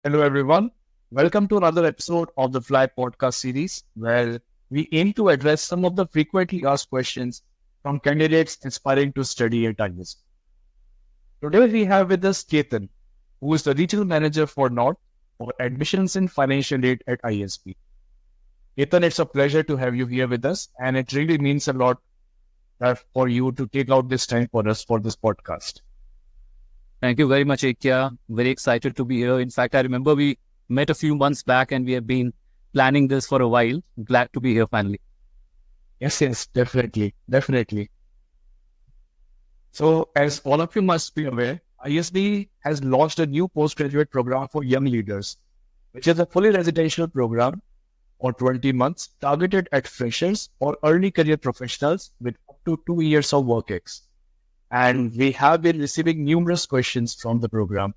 Hello, everyone. Welcome to another episode of the Fly podcast series, where we aim to address some of the frequently asked questions from candidates aspiring to study at ISB. Today, we have with us Ketan, who is the regional manager for North for admissions and financial aid at ISB. Ketan, it's a pleasure to have you here with us, and it really means a lot for you to take out this time for us for this podcast. Thank you very much, Ikya. Very excited to be here. In fact, I remember we met a few months back and we have been planning this for a while. Glad to be here finally. Yes, definitely. So, as all of you must be aware, ISB has launched a new postgraduate program for young leaders, which is a fully residential program for 20 months targeted at freshers or early career professionals with up to 2 years of work ex. And we have been receiving numerous questions from the program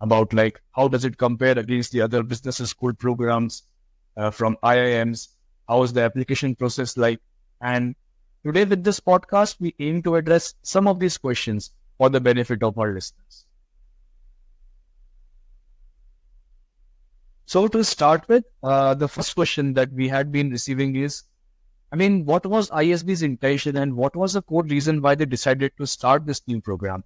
about how does it compare against the other business school programs from IIMs? How is the application process like? And today with this podcast, we aim to address some of these questions for the benefit of our listeners. So to start with, the first question that we had been receiving is, what was ISB's intention and what was the core reason why they decided to start this new program?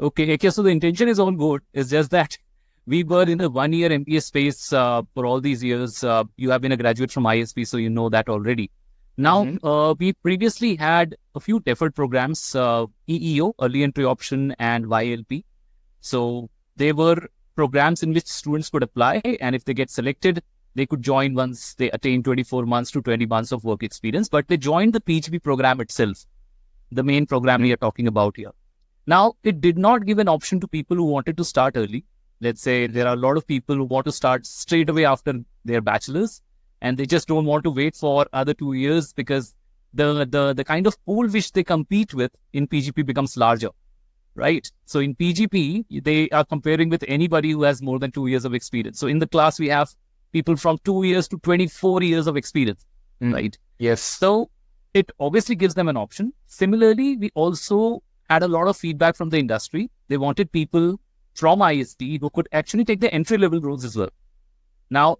Okay, so the intention is all good. It's just that we were in a 1-year MBA space for all these years. You have been a graduate from ISB, so you know that already. Now, we previously had a few deferred programs, EEO, Early Entry Option, and YLP. So they were programs in which students could apply, and if they get selected, they could join once they attain 24 months to 20 months of work experience, but they joined the PGP program itself, the main program we are talking about here. Now, it did not give an option to people who wanted to start early. Let's say there are a lot of people who want to start straight away after their bachelor's, and they just don't want to wait for other 2 years because the kind of pool which they compete with in PGP becomes larger, right? So in PGP, they are comparing with anybody who has more than 2 years of experience. So in the class, we have people from 2 years to 24 years of experience, right? Yes. So it obviously gives them an option. Similarly, we also had a lot of feedback from the industry. They wanted people from ISB who could actually take the entry-level roles as well. Now,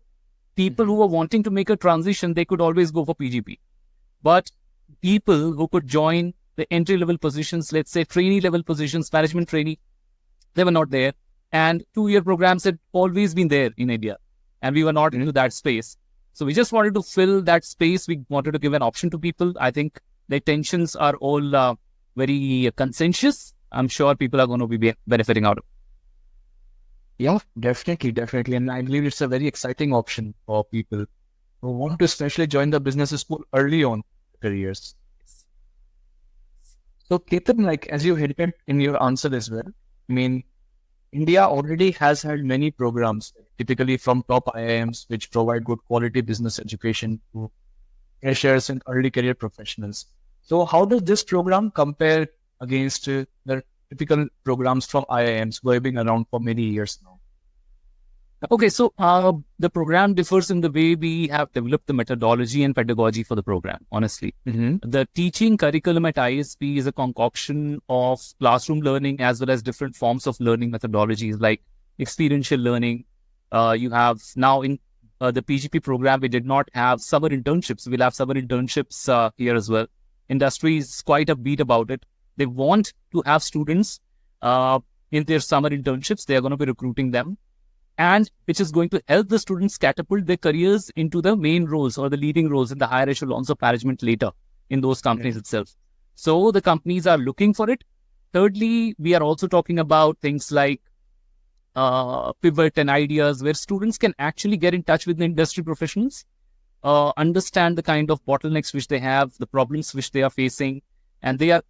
people who were wanting to make a transition, they could always go for PGP. But people who could join the entry-level positions, let's say trainee-level positions, management trainee, they were not there. And 2-year programs had always been there in India. And we were not into that space. So we just wanted to fill that space. We wanted to give an option to people. I think the intentions are all very consensus. I'm sure people are going to be benefiting out of it. Yeah, definitely. And I believe it's a very exciting option for people who want to especially join the business school early on in their careers. So Ketan, as you hinted in your answer as well, India already has had many programs, typically from top IIMs, which provide good quality business education to freshers and early career professionals. So how does this program compare against the typical programs from IIMs who have been around for many years now? Okay, so the program differs in the way we have developed the methodology and pedagogy for the program, honestly. The teaching curriculum at ISB is a concoction of classroom learning as well as different forms of learning methodologies like experiential learning. You have now in the PGP program, we did not have summer internships. We'll have summer internships here as well. Industry is quite upbeat about it. They want to have students in their summer internships. They are going to be recruiting them, and which is going to help the students catapult their careers into the main roles or the leading roles in the higher echelons of management later in those companies itself. So the companies are looking for it. Thirdly, we are also talking about things like pivot and ideas where students can actually get in touch with the industry professionals, understand the kind of bottlenecks which they have, the problems which they are facing, and they are,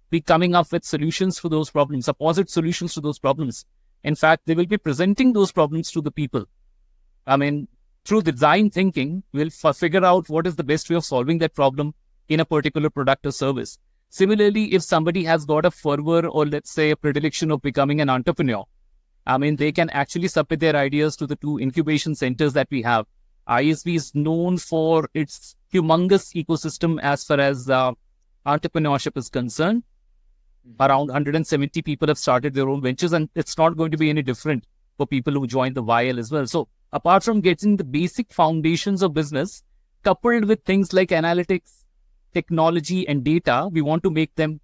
be coming up with solutions for those problems, opposite solutions to those problems. In fact, they will be presenting those problems to the people. Through design thinking, we'll figure out what is the best way of solving that problem in a particular product or service. Similarly, if somebody has got a fervor or let's say a predilection of becoming an entrepreneur, they can actually submit their ideas to the 2 incubation centers that we have. ISB is known for its humongous ecosystem as far as entrepreneurship is concerned. Around 170 people have started their own ventures, and it's not going to be any different for people who join the YL as well. So apart from getting the basic foundations of business, coupled with things like analytics, technology, and data, we want to make them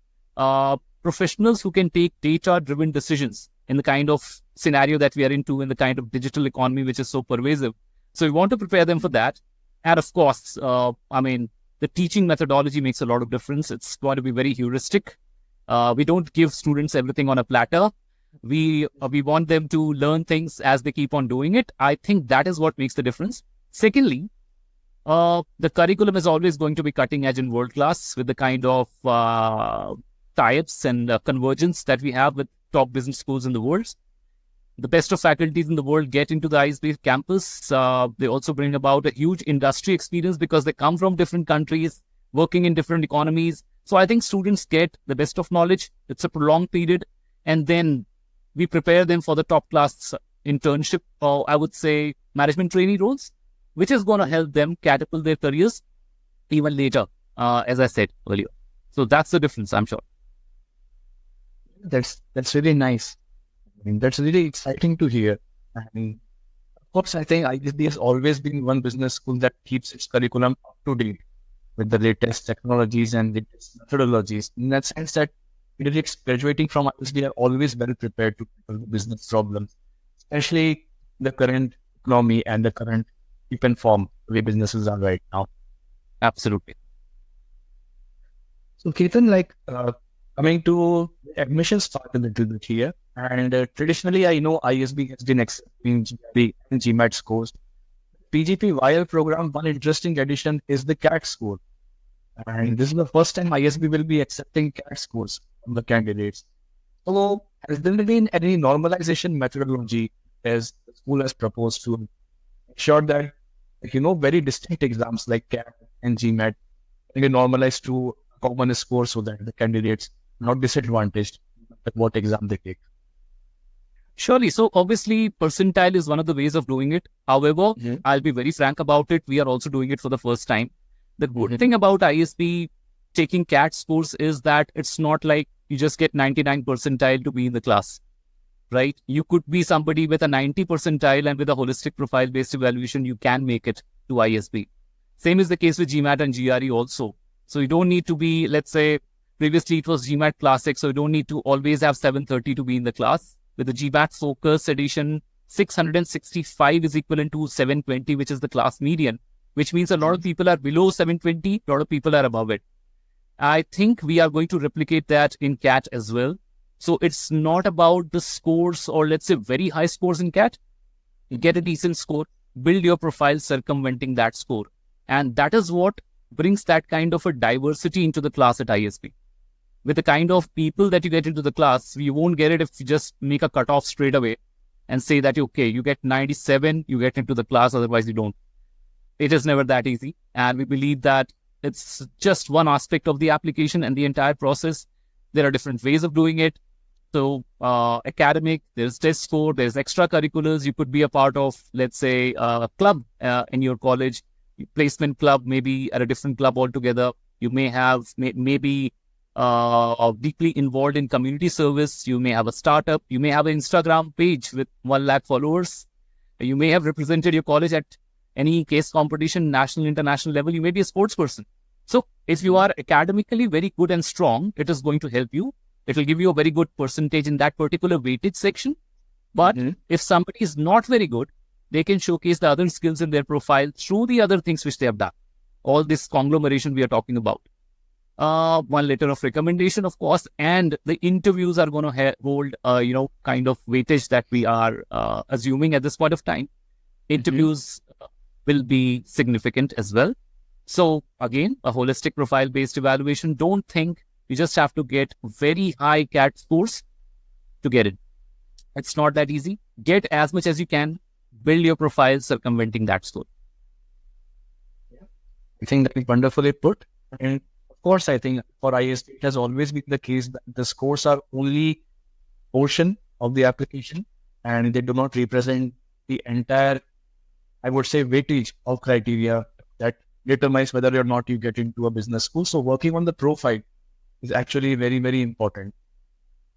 professionals who can take data-driven decisions in the kind of scenario that we are into, in the kind of digital economy which is so pervasive. So we want to prepare them for that. And of course, the teaching methodology makes a lot of difference. It's going to be very heuristic. We don't give students everything on a platter. We want them to learn things as they keep on doing it. I think that is what makes the difference. Secondly, the curriculum is always going to be cutting edge and world class with the kind of tie-ups and convergence that we have with top business schools in the world. The best of faculties in the world get into the ISB campus. They also bring about a huge industry experience because they come from different countries, working in different economies. So I think students get the best of knowledge. It's a prolonged period. And then we prepare them for the top class internship, or I would say management trainee roles, which is going to help them catapult their careers even later, as I said earlier. So that's the difference, I'm sure. That's really nice. I mean, that's really exciting to hear. And of course, I think ISB has always been one business school that keeps its curriculum up to date with the latest technologies and latest methodologies. In that sense, that candidates graduating from ISB are always well prepared to tackle the business problems, especially the current economy and the current keep and form way businesses are right now. Absolutely. So, Ketan, coming to admissions part a little bit here, and traditionally, I know ISB has been accepting GRE and GMAT scores. PGP YL program, one interesting addition is the CAT score. And this is the first time ISB will be accepting CAT scores from the candidates. So, has there been any normalization methodology as the school has proposed to ensure that, very distinct exams like CAT and GMAT can be normalized to a common score so that the candidates are not disadvantaged at what exam they take? Surely. So obviously, percentile is one of the ways of doing it. However, I'll be very frank about it. We are also doing it for the first time. The good thing about ISB taking CAT scores is that it's not like you just get 99 percentile to be in the class, right? You could be somebody with a 90 percentile, and with a holistic profile-based evaluation, you can make it to ISB. Same is the case with GMAT and GRE also. So you don't need to be, let's say, previously it was GMAT Classic, so you don't need to always have 730 to be in the class. With the GMAT Focus Edition, 665 is equivalent to 720, which is the class median, which means a lot of people are below 720, a lot of people are above it. I think we are going to replicate that in CAT as well. So it's not about the scores or let's say very high scores in CAT. You get a decent score, build your profile circumventing that score. And that is what brings that kind of a diversity into the class at ISB. With the kind of people that you get into the class, you won't get it if you just make a cutoff straight away and say that, okay, you get 97, you get into the class, otherwise you don't. It is never that easy. And we believe that it's just one aspect of the application and the entire process. There are different ways of doing it. So academic, there's test score, there's extracurriculars. You could be a part of, let's say, a club in your college, placement club, maybe at a different club altogether. You may have maybe deeply involved in community service. You may have a startup. You may have an Instagram page with 1 lakh followers. You may have represented your college at any case competition, national, international level. You may be a sports person. So if you are academically very good and strong, it is going to help you. It will give you a very good percentage in that particular weightage section. But if somebody is not very good, they can showcase the other skills in their profile through the other things which they have done. All this conglomeration we are talking about. One letter of recommendation, of course, and the interviews are going to hold, kind of weightage that we are assuming at this point of time. Interviews will be significant as well. So again, a holistic profile-based evaluation. Don't think you just have to get very high CAT scores to get it. It's not that easy. Get as much as you can. Build your profile circumventing that score. I think that is wonderfully put. And of course, I think for ISB, it has always been the case that the scores are only portion of the application and they do not represent the entire, I would say, weightage of criteria that determines whether or not you get into a business school. So working on the profile is actually very, very important.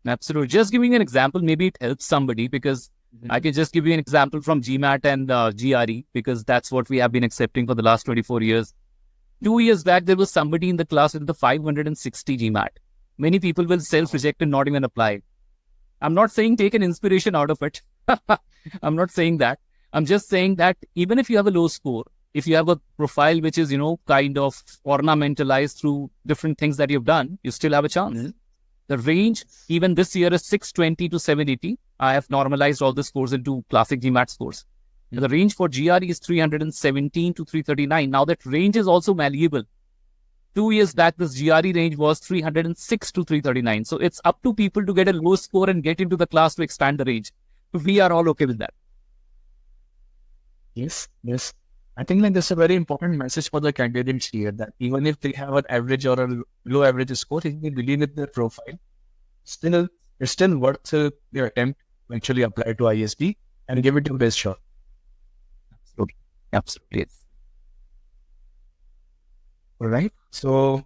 Absolutely. Just giving an example, maybe it helps somebody because I can just give you an example from GMAT and GRE, because that's what we have been accepting for the last 24 years. 2 years back, there was somebody in the class with the 560 GMAT. Many people will self-reject and not even apply. I'm not saying take an inspiration out of it. I'm not saying that. I'm just saying that even if you have a low score, if you have a profile which is, kind of ornamentalized through different things that you've done, you still have a chance. The range, even this year, is 620 to 780. I have normalized all the scores into classic GMAT scores. The range for GRE is 317 to 339. Now that range is also malleable. 2 years back, this GRE range was 306 to 339. So it's up to people to get a low score and get into the class to expand the range. We are all okay with that. Yes. I think like this is a very important message for the candidates here, that even if they have an average or a low average score, if they believe in their profile, it's still worth their attempt to actually apply to ISB and give it your best shot. Absolutely. All right. So,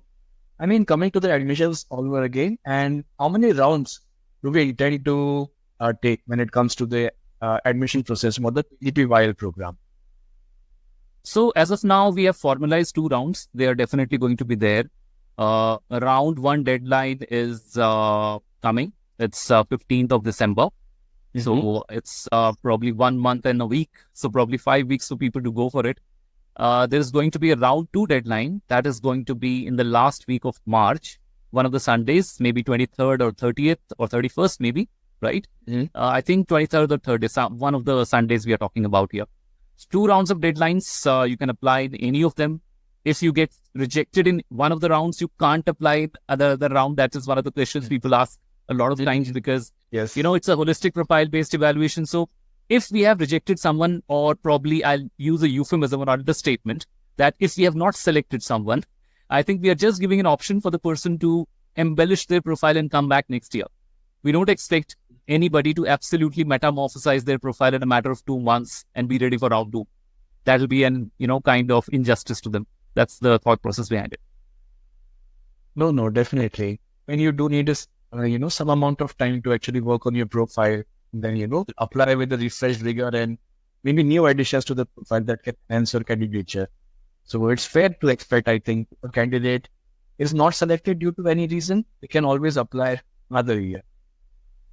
coming to the admissions all over again, and how many rounds do we intend to take when it comes to the admission process for the PGPYL program? So as of now, we have formalized 2 rounds. They are definitely going to be there. Round 1 deadline is coming. It's 15th of December. So it's probably 1 month and a week. So probably 5 weeks for people to go for it. There's going to be a round 2 deadline. That is going to be in the last week of March. One of the Sundays, maybe 23rd or 30th or 31st maybe, right? I think 23rd or 3rd is one of the Sundays we are talking about here. 2 rounds of deadlines. You can apply in any of them. If you get rejected in one of the rounds, you can't apply the round. That is one of the questions people ask a lot of times, because, it's a holistic profile-based evaluation. So if we have rejected someone, or probably I'll use a euphemism or understatement, that if we have not selected someone, I think we are just giving an option for the person to embellish their profile and come back next year. We don't expect anybody to absolutely metamorphosize their profile in a matter of 2 months and be ready for round 2. That will be an, kind of injustice to them. That's the thought process behind it. No, definitely. When you do need some amount of time to actually work on your profile, then, apply with the refreshed rigor and maybe new additions to the profile that can enhance your candidature. So it's fair to expect, I think, a candidate is not selected due to any reason, they can always apply another year.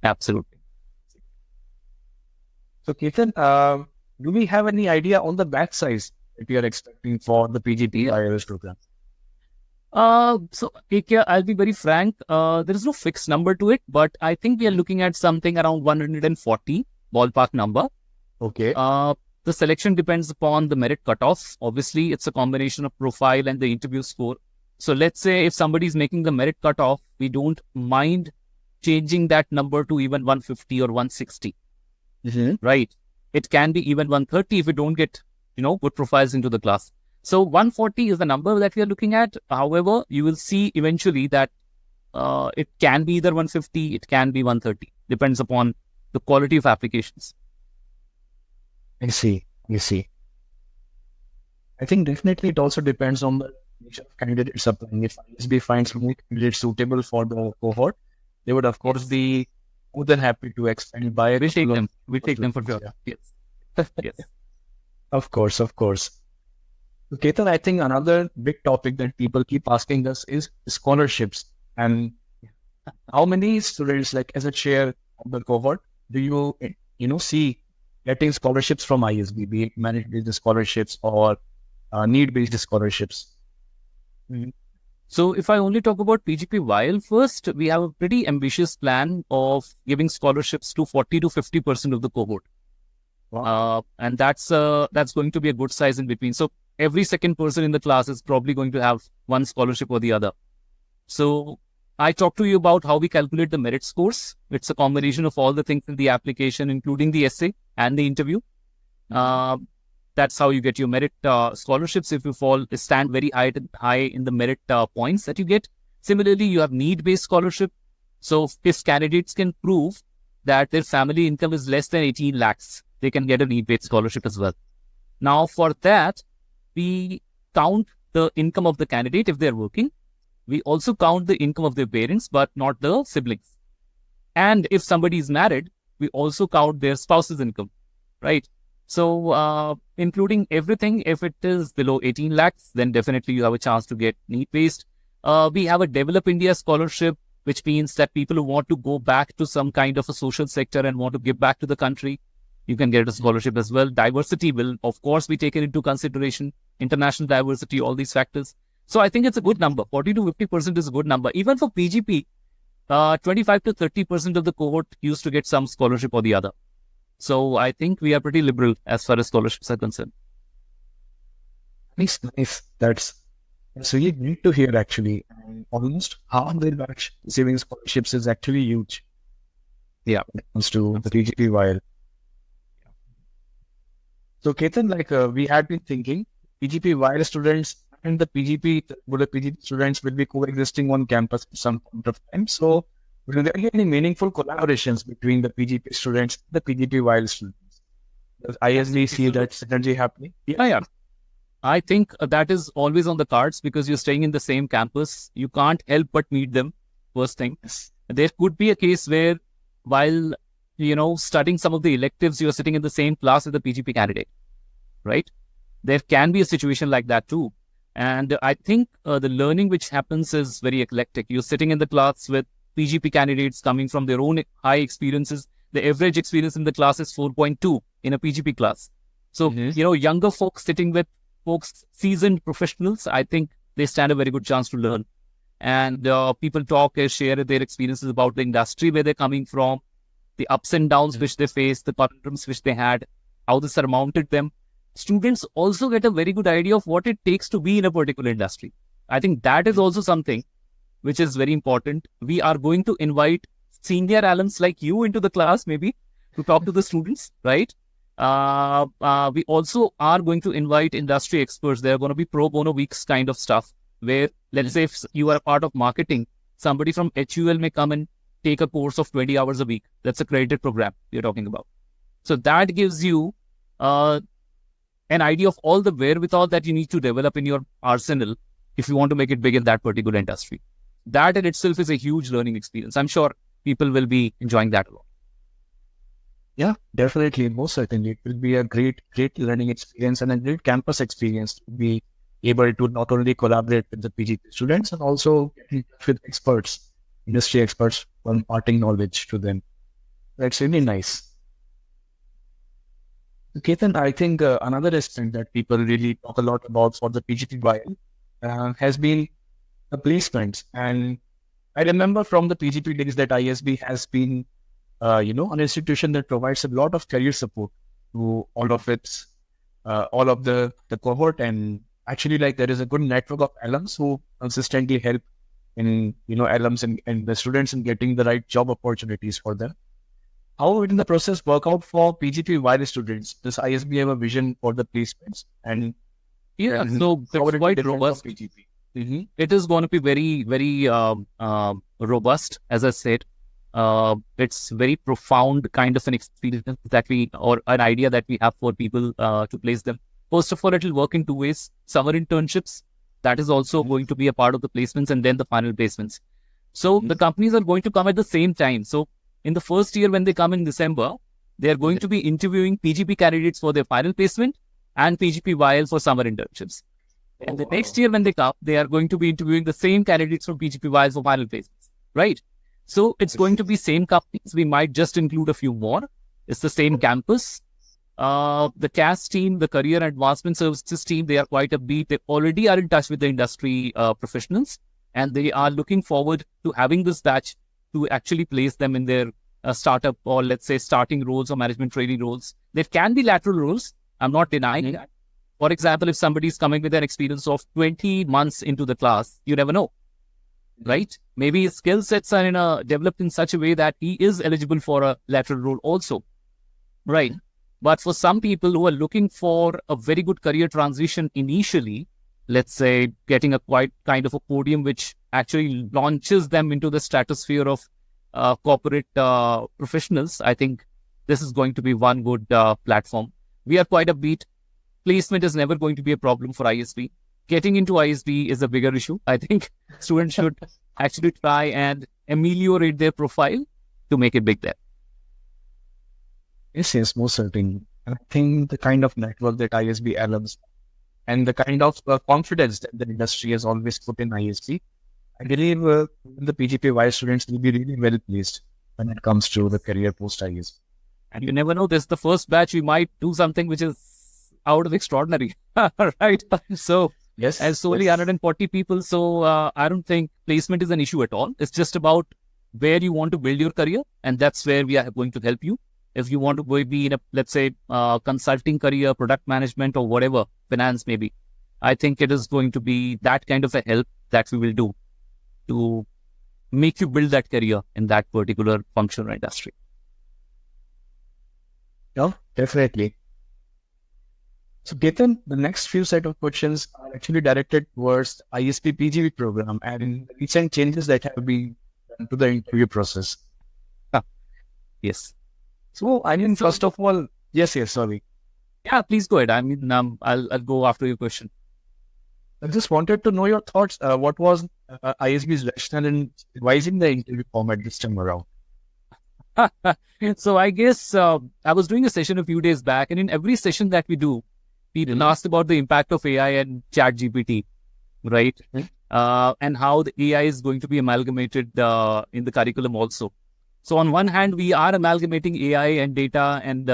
Absolutely. So, Ketan, do we have any idea on the batch size that we are expecting for the PGP YL program? So, AK, I'll be very frank. There is no fixed number to it, but I think we are looking at something around 140 ballpark number. Okay. The selection depends upon the merit cutoff. Obviously, it's a combination of profile and the interview score. So, let's say if somebody is making the merit cutoff, we don't mind changing that number to even 150 or 160, right? It can be even 130 if we don't get, good profiles into the class. So 140 is the number that we are looking at. However, you will see eventually that it can be either 150, it can be 130. Depends upon the quality of applications. I see. I think definitely it also depends on the nature of candidates applying. If ISB finds more candidates suitable for the cohort, they would, of course, be more than happy to expand by. We take them for sure. Yeah. Yes. Of course. So, Ketan, I think another big topic that people keep asking us is scholarships. And how many students, like as a chair of the cohort, do you, see getting scholarships from ISB, be it merit-based scholarships or need-based scholarships? So if I only talk about PGPYL first, we have a pretty ambitious plan of giving scholarships to 40 to 50% of the cohort. Wow. And that's going to be a good size in between. So every second person in the class is probably going to have one scholarship or the other. So I talked to you about how we calculate the merit scores. It's a combination of all the things in the application, including the essay and the interview. That's how you get your merit scholarships if you stand very high in the merit points that you get. Similarly, you have need-based scholarship. So if candidates can prove that their family income is less than 18 lakhs, they can get a need-based scholarship as well. Now, for that, we count the income of the candidate if they're working. We also count the income of their parents, but not the siblings. And if somebody is married, we also count their spouse's income, right? So including everything, if it is below 18 lakhs, then definitely you have a chance to get need-based. We have a Develop India scholarship, which means that people who want to go back to some kind of a social sector and want to give back to the country, you can get a scholarship as well. Diversity will, of course, be taken into consideration. International diversity, all these factors. So I think it's a good number. 40 to 50% is a good number. Even for PGP, 25 to 30% of the cohort used to get some scholarship or the other. So I think we are pretty liberal as far as scholarships are concerned. Nice. That's really great to hear, actually. And almost half the batch receiving scholarships is actually huge. Yeah. When it comes to the PGP YL. So Ketan, we had been thinking, PGP YL students and the PGP students will be coexisting on campus at some point of time. So will there be any meaningful collaborations between the PGP students and the PGP YL students? Does ISB see that synergy happening? Yeah. I think that is always on the cards because you're staying in the same campus. You can't help but meet them, first thing. Yes. There could be a case where while, studying some of the electives, you're sitting in the same class as the PGP candidate, right? There can be a situation like that too. And I think the learning which happens is very eclectic. You're sitting in the class with PGP candidates coming from their own high experiences. The average experience in the class is 4.2 in a PGP class. So, younger folks sitting with folks, seasoned professionals, I think they stand a very good chance to learn. And people talk and share their experiences about the industry, where they're coming from, the ups and downs which they faced, the conundrums which they had, how they surmounted them. Students also get a very good idea of what it takes to be in a particular industry. I think that is also something which is very important. We are going to invite senior alums like you into the class, maybe, to talk to the students, right? We also are going to invite industry experts. There are going to be pro bono weeks kind of stuff where, let's say, if you are a part of marketing, somebody from HUL may come and take a course of 20 hours a week. That's a credited program we're talking about. So that gives you an idea of all the wherewithal that you need to develop in your arsenal if you want to make it big in that particular industry. That in itself is a huge learning experience. I'm sure people will be enjoying that a lot. Yeah, definitely. Most certainly. It will be a great learning experience and a great campus experience to be able to not only collaborate with the PGP students and also get in touch with experts, industry experts, imparting knowledge to them. That's really nice. Ketan, I think another aspect that people really talk a lot about for the PGPYL has been the placements. And I remember from the PGP days that ISB has been, an institution that provides a lot of career support to all of the cohort. And actually, there is a good network of alums who consistently help in, alums and the students in getting the right job opportunities for them. How will the process work out for PGP YL students? Does ISB have a vision for the placements? And so it's quite robust. It is going to be very, very robust, as I said. It's very profound kind of an experience or an idea that we have for people to place them. First of all, it will work in two ways. Summer internships, that is also going to be a part of the placements, and then the final placements. So the companies are going to come at the same time. So in the first year, when they come in December, they are going to be interviewing PGP candidates for their final placement and PGP YL for summer internships. And the next year, when they come, they are going to be interviewing the same candidates from PGP YL for final placements, right? So it's going to be same companies. We might just include a few more. It's the same campus. The CAS team, the Career Advancement Services team, they are quite upbeat. They already are in touch with the industry professionals, and they are looking forward to having this batch to actually place them in their startup or, let's say, starting roles or management training roles. There can be lateral roles. I'm not denying that. For example, if somebody is coming with an experience of 20 months into the class, you never know, right? Maybe his skill sets are developed in such a way that he is eligible for a lateral role also, right? But for some people who are looking for a very good career transition initially, let's say getting a quite kind of a podium which actually launches them into the stratosphere of corporate professionals, I think this is going to be one good platform. We are quite upbeat. Placement is never going to be a problem for ISB. Getting into ISB is a bigger issue. I think students should actually try and ameliorate their profile to make it big there. Yes, most certainly. And I think the kind of network that ISB alums and the kind of confidence that the industry has always put in ISB, I believe the PGPY students will be really well pleased when it comes to the career post ISB. And you never know, this is the first batch, we might do something which is out of extraordinary, right? So, as only 140 people, so I don't think placement is an issue at all. It's just about where you want to build your career, and that's where we are going to help you. If you want to be in a, let's say, consulting career, product management, or whatever, finance maybe, I think it is going to be that kind of a help that we will do to make you build that career in that particular function or industry. Yeah, definitely. So, Ketan, the next few set of questions are actually directed towards ISP PGP program and recent changes that have been done to the interview process. Yes. So, I mean, first of all, yes, sorry. Yeah, please go ahead. I mean, I'll go after your question. I just wanted to know your thoughts. What was ISB's rationale in revising the interview format this time around? So I guess I was doing a session a few days back, and in every session that we do, people asked about the impact of AI and Chat GPT, right? And how the AI is going to be amalgamated in the curriculum also. So on one hand, we are amalgamating AI and data and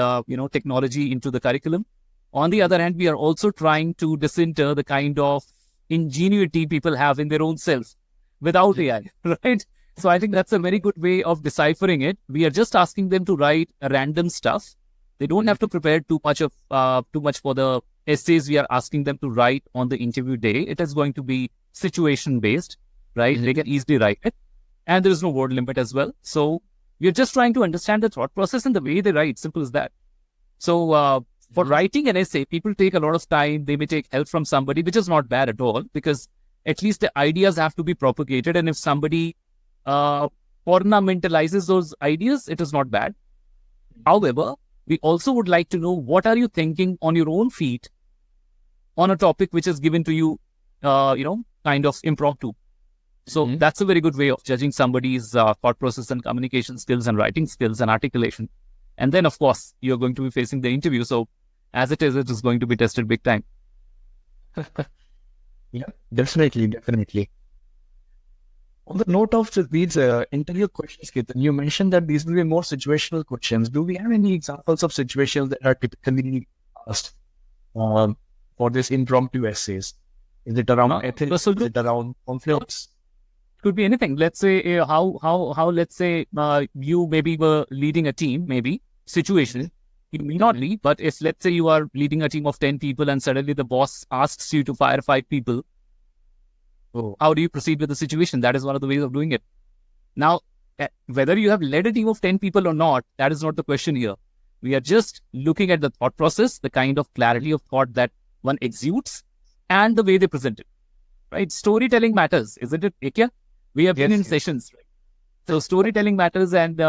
technology into the curriculum. On the other hand, we are also trying to disinter the kind of ingenuity people have in their own selves without AI, right? So I think that's a very good way of deciphering it. We are just asking them to write random stuff. They don't have to prepare too much for the essays we are asking them to write on the interview day. It is going to be situation based, right? They can easily write it, and there is no word limit as well. So we are just trying to understand the thought process and the way they write. Simple as that. So for writing an essay, people take a lot of time. They may take help from somebody, which is not bad at all, because at least the ideas have to be propagated. And if somebody ornamentalizes those ideas, it is not bad. However, we also would like to know, what are you thinking on your own feet on a topic which is given to you, kind of impromptu. So that's a very good way of judging somebody's thought process and communication skills and writing skills and articulation. And then, of course, you're going to be facing the interview. So as it is going to be tested big time. Yeah, definitely. On the note of these interview questions, Ketan, you mentioned that these will be more situational questions. Do we have any examples of situations that are typically asked for this impromptu essays? Is it around ethics? Is it around conflicts? Could be anything. Let's say how let's say you maybe were leading a team, maybe situation. You may not be, but if let's say you are leading a team of 10 people and suddenly the boss asks you to fire 5 people, how do you proceed with the situation? That is one of the ways of doing it. Now, whether you have led a team of 10 people or not, that is not the question here. We are just looking at the thought process, the kind of clarity of thought that one exudes, and the way they present it. Right? Storytelling matters, isn't it, Ekya? We have been in sessions. Right? So storytelling matters, and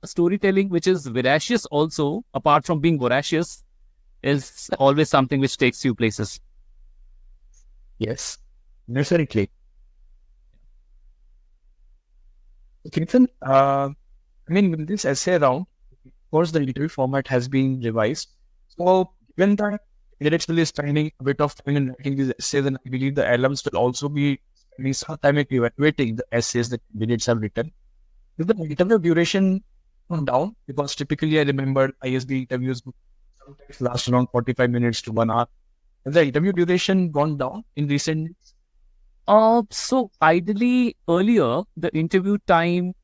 storytelling which is veracious also, apart from being voracious, is always something which takes you places. Yes, definitely. Ketan, with this essay round, of course, the interview format has been revised. So, given that candidates will be spending a bit of time in writing these essays, and I believe the alums will also be spending some time evaluating the essays that candidates have written. Will the interview duration come down? Because typically, I remember ISB interviews sometimes last around 45 minutes to 1 hour. Has the interview duration gone down in recent years? So ideally, earlier, the interview time,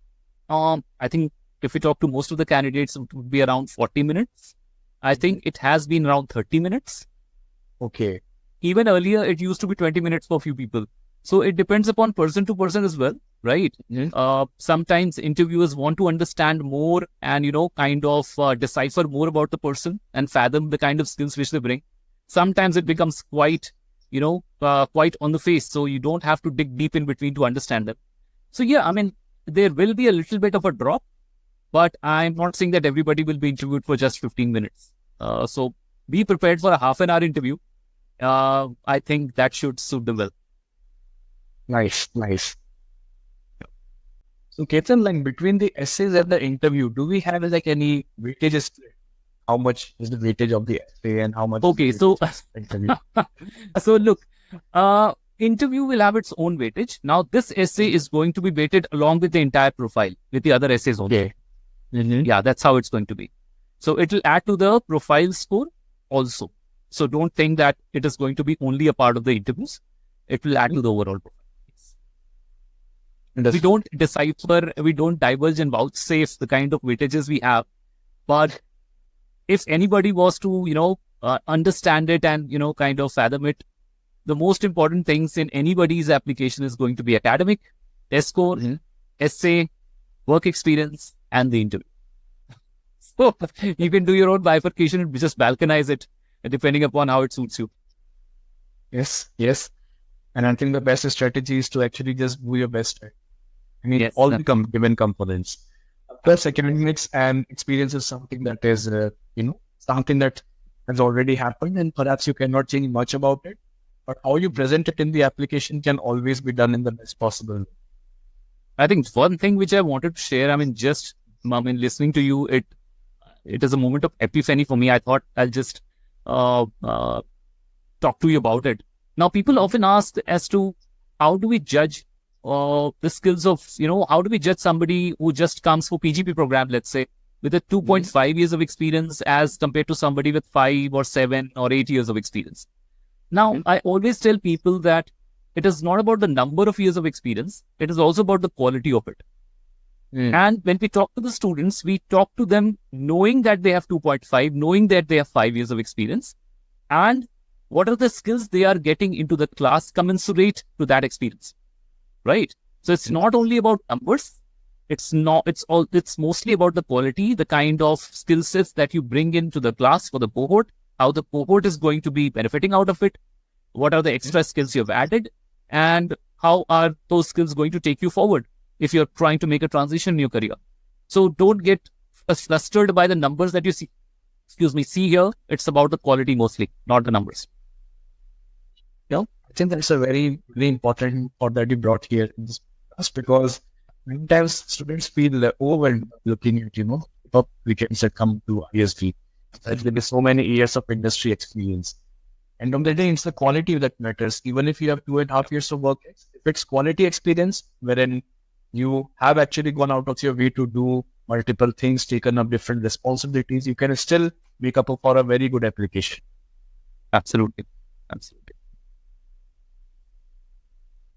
I think if we talk to most of the candidates, it would be around 40 minutes. I think it has been around 30 minutes. Okay. Even earlier, it used to be 20 minutes for a few people. So it depends upon person to person as well, right? Sometimes interviewers want to understand more and, kind of decipher more about the person and fathom the kind of skills which they bring. Sometimes it becomes quite on the face. So you don't have to dig deep in between to understand them. So yeah, there will be a little bit of a drop, but I'm not saying that everybody will be interviewed for just 15 minutes. So be prepared for a half an hour interview. I think that should suit them well. Nice. So Ketan, between the essays and the interview, do we have any weightages split? how much is the weightage of the essay and how much? Okay, is the so interview? so look, interview will have its own weightage. Now, this essay is going to be weighted along with the entire profile, with the other essays also. Okay. Mm-hmm. Yeah, that's how it's going to be. So it will add to the profile score also. So don't think that it is going to be only a part of the interviews. It will add to the overall profile. We don't decipher, we don't diverge and vouchsafe the kind of weightages we have. But if anybody was to, understand it and, kind of fathom it, the most important things in anybody's application is going to be academic, test score, essay, work experience, and the interview. So you can do your own bifurcation and just balkanize it depending upon how it suits you. Yes, yes. And I think the best strategy is to actually just do your best. I mean, Yes, all the given components. Plus, academics and experience is something that is, something that has already happened, and perhaps you cannot change much about it. But how you present it in the application can always be done in the best possible way. I think one thing which I wanted to share, listening to you, it is a moment of epiphany for me. I thought I'll just talk to you about it. Now, people often ask as to how do we judge the skills of, how do we judge somebody who just comes for PGP program, let's say, with a 2.5 years of experience as compared to somebody with 5 or 7 or 8 years of experience. Now, I always tell people that it is not about the number of years of experience. It is also about the quality of it. And when we talk to the students, we talk to them knowing that they have 2.5, knowing that they have 5 years of experience, and what are the skills they are getting into the class commensurate to that experience, right? So it's not only about numbers. It's mostly about the quality, the kind of skill sets that you bring into the class for the cohort, how the cohort is going to be benefiting out of it, what are the extra skills you have added, and how are those skills going to take you forward if you're trying to make a transition in your career. So don't get flustered by the numbers that you see here. It's about the quality mostly, not the numbers. I think that's a very, very important part that you brought here in this class, because many times students feel overwhelmed looking at, applicants that come to ISB. There is so many years of industry experience. And on the day, it's the quality that matters. Even if you have 2.5 years of work, if it's quality experience, wherein you have actually gone out of your way to do multiple things, taken up different responsibilities, you can still make up for a very good application. Absolutely.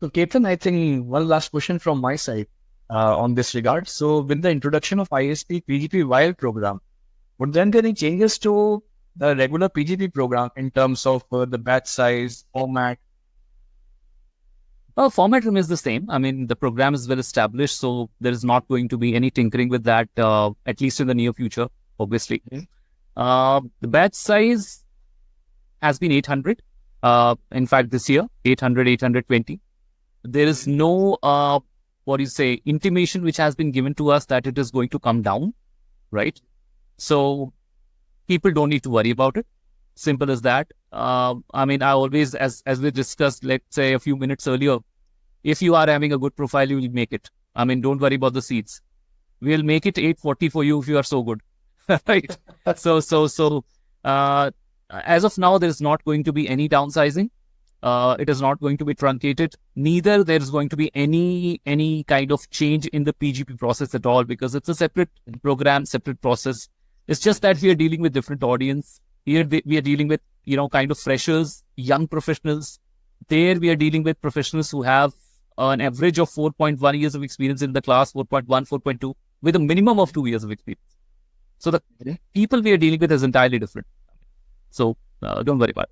So, Ketan, I think one last question from my side on this regard. So, with the introduction of ISB PGP YL program, would there be any changes to the regular PGP program in terms of the batch size, format? Format remains the same. I mean, the program is well established, so there is not going to be any tinkering with that, at least in the near future, obviously. The batch size has been 800. In fact, this year, 800, 820. There is no, intimation which has been given to us that it is going to come down, right? So people don't need to worry about it. Simple as that. I always, as we discussed, let's say a few minutes earlier, if you are having a good profile, you will make it. Don't worry about the seats. We'll make it 840 for you if you are so good, right? So, as of now, there is not going to be any downsizing. It is not going to be truncated. Neither there is going to be any kind of change in the PGP process at all, because it's a separate program, separate process. It's just that we are dealing with different audience. Here we are dealing with, kind of freshers, young professionals. There we are dealing with professionals who have an average of 4.1 years of experience in the class, 4.1, 4.2, with a minimum of 2 years of experience. So the people we are dealing with is entirely different. So don't worry about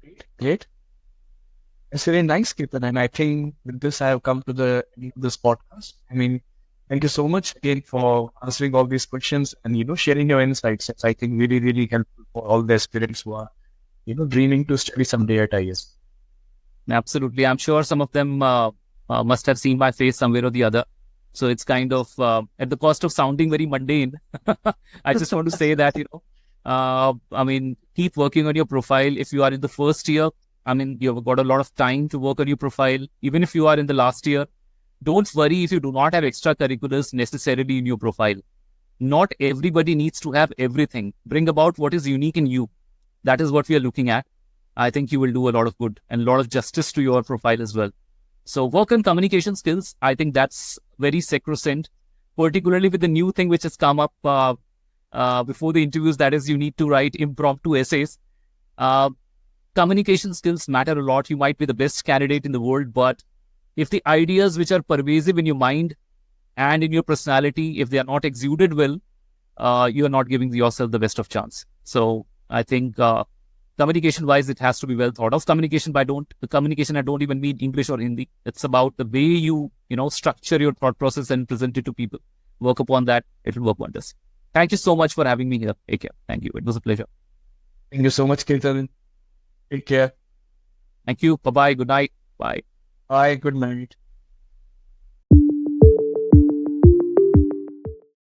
it. Great. It's very nice, Ketan. And I think with this, I have come to the end of this podcast. Thank you so much again for answering all these questions and, sharing your insights. It's, I think, really, really helpful for all the aspirants who are, dreaming to study someday at IS. Absolutely. I'm sure some of them must have seen my face somewhere or the other. So it's kind of, at the cost of sounding very mundane, I just want to say that, keep working on your profile. If you are in the first year, you've got a lot of time to work on your profile. Even if you are in the last year, don't worry if you do not have extracurriculars necessarily in your profile. Not everybody needs to have everything. Bring about what is unique in you. That is what we are looking at. I think you will do a lot of good and a lot of justice to your profile as well. So work on communication skills. I think that's very sacrosanct, particularly with the new thing which has come up before the interviews. That is, you need to write impromptu essays. Communication skills matter a lot. You might be the best candidate in the world, but if the ideas which are pervasive in your mind and in your personality, if they are not exuded well, you are not giving yourself the best of chance. So I think communication-wise, it has to be well thought of. Communication, I don't even mean English or Hindi. It's about the way you structure your thought process and present it to people. Work upon that. It will work wonders. Thank you so much for having me here. Take care. Thank you. It was a pleasure. Thank you so much, Ketan. Take care. Thank you. Bye-bye. Good night. Bye. Bye. Good night.